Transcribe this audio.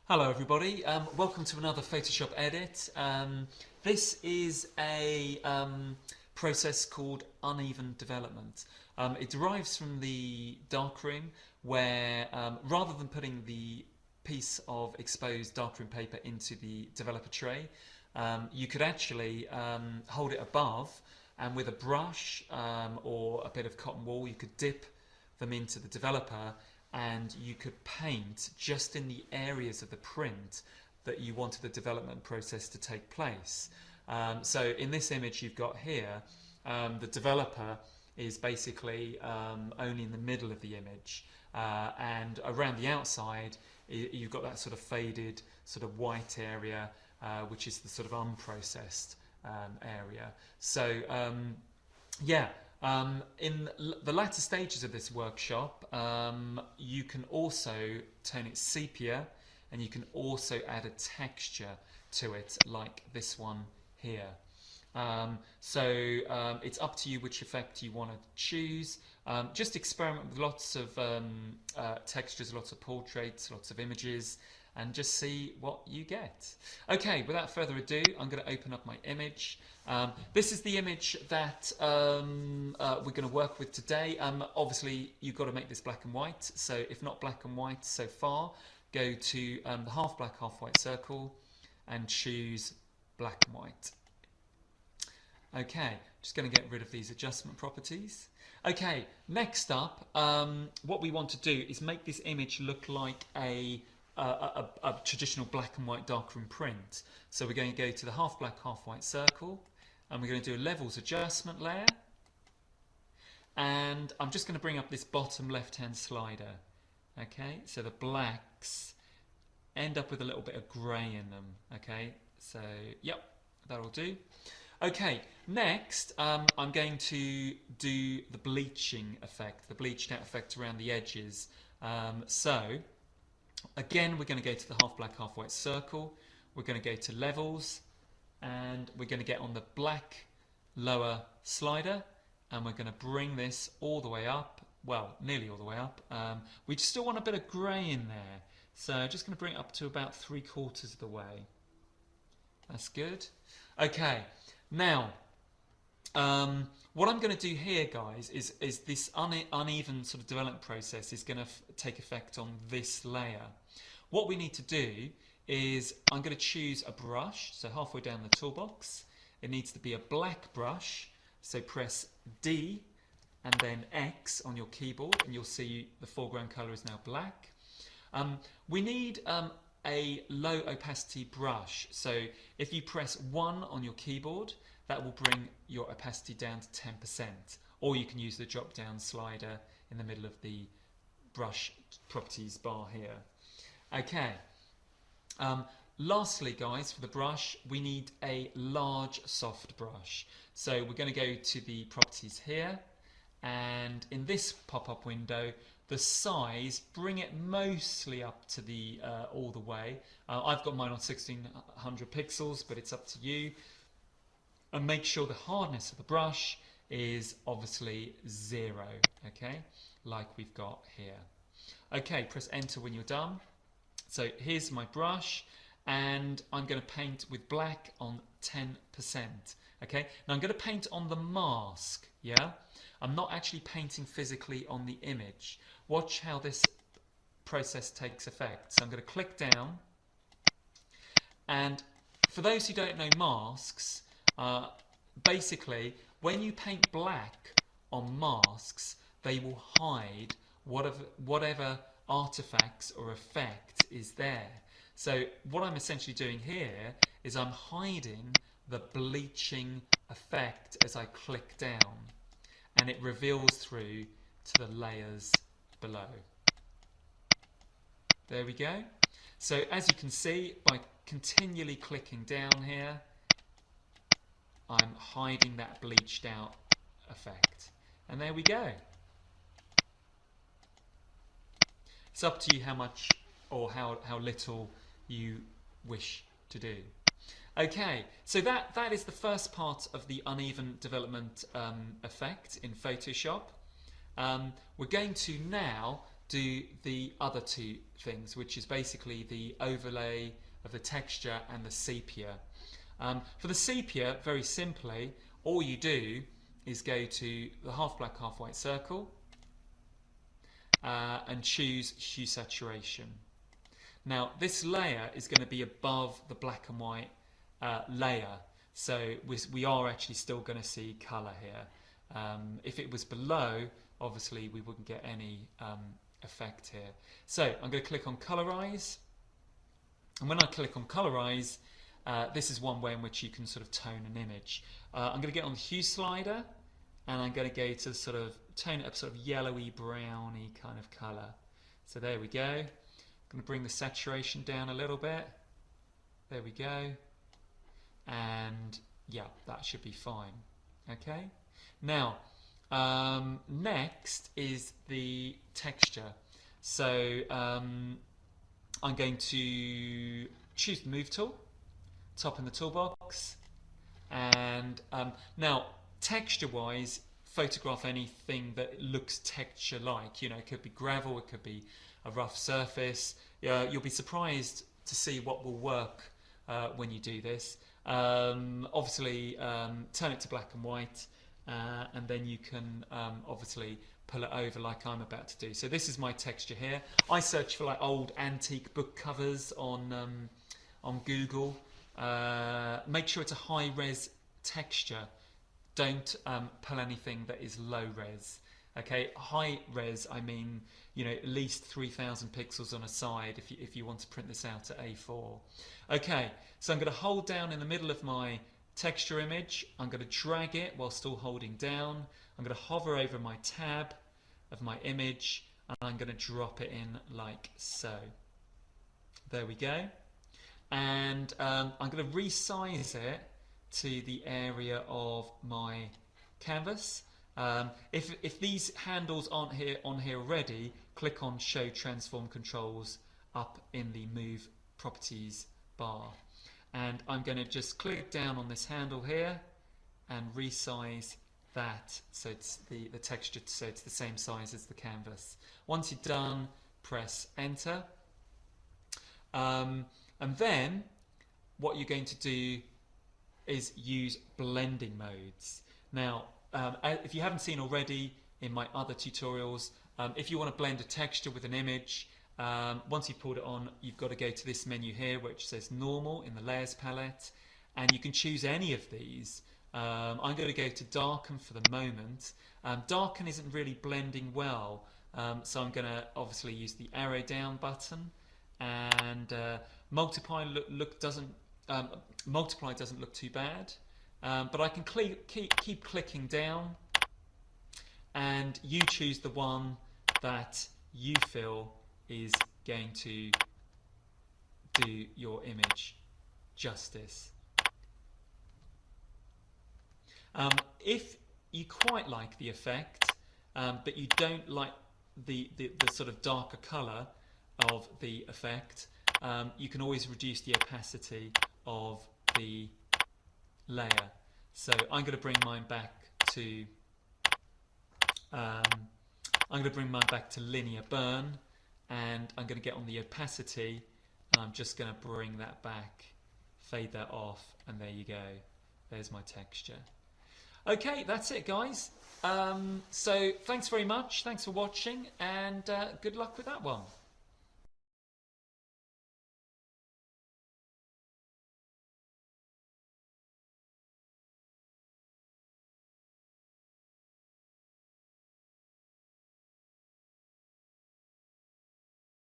Hello everybody, welcome to another Photoshop edit. This is a process called uneven development. It derives from the darkroom where rather than putting the piece of exposed darkroom paper into the developer tray, you could actually hold it above and with a brush or a bit of cotton wool you could dip them into the developer and you could paint just in the areas of the print that you wanted the development process to take place. So in this image you've got here, the developer is basically only in the middle of the image, and around the outside you've got that sort of faded sort of white area, which is the sort of unprocessed area. So yeah. In the latter stages of this workshop, you can also turn it sepia, and you can also add a texture to it like this one here. It's up to you which effect you want to choose. Just experiment with lots of textures, lots of portraits, lots of images, and just see what you get. Okay, without further ado, I'm going to open up my image. This is the image that we're going to work with today. Obviously, you've got to make this black and white. So if not black and white so far, go to the half black, half white circle and choose black and white. Okay, just going to get rid of these adjustment properties. Okay, next up, what we want to do is make this image look like a traditional black and white darkroom print. So we're going to go to the half black, half white circle, and we're going to do a levels adjustment layer, and I'm just going to bring up this bottom left hand slider. Okay, so the blacks end up with a little bit of grey in them. Okay, so yep, that'll do. Okay, next I'm going to do the bleaching effect, the bleached out effect around the edges. Again, we're going to go to the half black, half white circle. We're going to go to levels, and we're going to get on the black lower slider, and we're going to bring this all the way up, well, nearly all the way up. We still want a bit of grey in there, so I'm just going to bring it up to about 3/4 of the way. That's good. Okay, now what I'm going to do here, guys, is this uneven sort of development process is going to take effect on this layer. What we need to do is I'm going to choose a brush, so halfway down the toolbox. It needs to be a black brush, so press D and then X on your keyboard, and you'll see the foreground colour is now black. We need a low opacity brush, so if you press 1 on your keyboard, that will bring your opacity down to 10%, or you can use the drop down slider in the middle of the brush properties bar here. Okay, lastly guys, for the brush we need a large soft brush, so we're going to go to the properties here, and in this pop-up window the size, bring it mostly up to the all the way. I've got mine on 1600 pixels, but it's up to you. And make sure the hardness of the brush is obviously 0, okay, like we've got here. Okay, press enter when you're done. So here's my brush, and I'm going to paint with black on 10%. Okay, now I'm going to paint on the mask, yeah? I'm not actually painting physically on the image. Watch how this process takes effect. So I'm going to click down, and for those who don't know masks, basically when you paint black on masks, they will hide whatever artifacts or effect is there. So what I'm essentially doing here is I'm hiding the bleaching effect as I click down, and it reveals through to the layers below. There we go. So as you can see, by continually clicking down here, I'm hiding that bleached out effect. And there we go. It's up to you how much or how little you wish to do. Okay, so that is the first part of the uneven development effect in Photoshop. We're going to now do the other two things, which is basically the overlay of the texture and the sepia. For the sepia, very simply, all you do is go to the half black, half white circle and choose hue saturation. Now this layer is going to be above the black and white layer, so we are actually still going to see colour here. If it was below, obviously we wouldn't get any effect here. So I'm going to click on Colorize, and when I click on Colorize, this is one way in which you can sort of tone an image. I'm going to get on the hue slider, and I'm going to go to sort of tone it up, sort of yellowy, browny kind of colour. So there we go. I'm going to bring the saturation down a little bit. There we go. And yeah, that should be fine. Okay. Now, next is the texture. So I'm going to choose the Move tool, top in the toolbox, and now texture-wise, photograph anything that looks texture-like. You know, it could be gravel, it could be a rough surface. You'll be surprised to see what will work when you do this. Obviously, turn it to black and white, and then you can obviously pull it over like I'm about to do. So this is my texture here. I search for like old antique book covers on Google. Make sure it's a high-res texture. Don't pull anything that is low-res. Okay, high-res, I mean, you know, at least 3,000 pixels on a side if you want to print this out at A4. Okay, so I'm going to hold down in the middle of my texture image. I'm going to drag it while still holding down. I'm going to hover over my tab of my image, and I'm going to drop it in like so. There we go. And I'm going to resize it to the area of my canvas. If these handles aren't on here already, click on Show Transform Controls up in the Move Properties bar. And I'm going to just click down on this handle here and resize that so it's the texture, so it's the same size as the canvas. Once you're done, press Enter. And then what you're going to do is use blending modes. Now, if you haven't seen already in my other tutorials, if you want to blend a texture with an image, once you've pulled it on, you've got to go to this menu here which says Normal in the Layers palette, and you can choose any of these. I'm going to go to Darken for the moment. Darken isn't really blending well, so I'm going to obviously use the arrow down button, and Multiply Multiply doesn't look too bad, but I can keep clicking down, and you choose the one that you feel is going to do your image justice. If you quite like the effect, but you don't like the sort of darker colour of the effect, you can always reduce the opacity of the layer. So I'm going to bring mine back to linear burn, and I'm going to get on the opacity, and I'm just going to bring that back, fade that off, and there you go. There's my texture. Okay, that's it, guys. So thanks very much. Thanks for watching, and good luck with that one.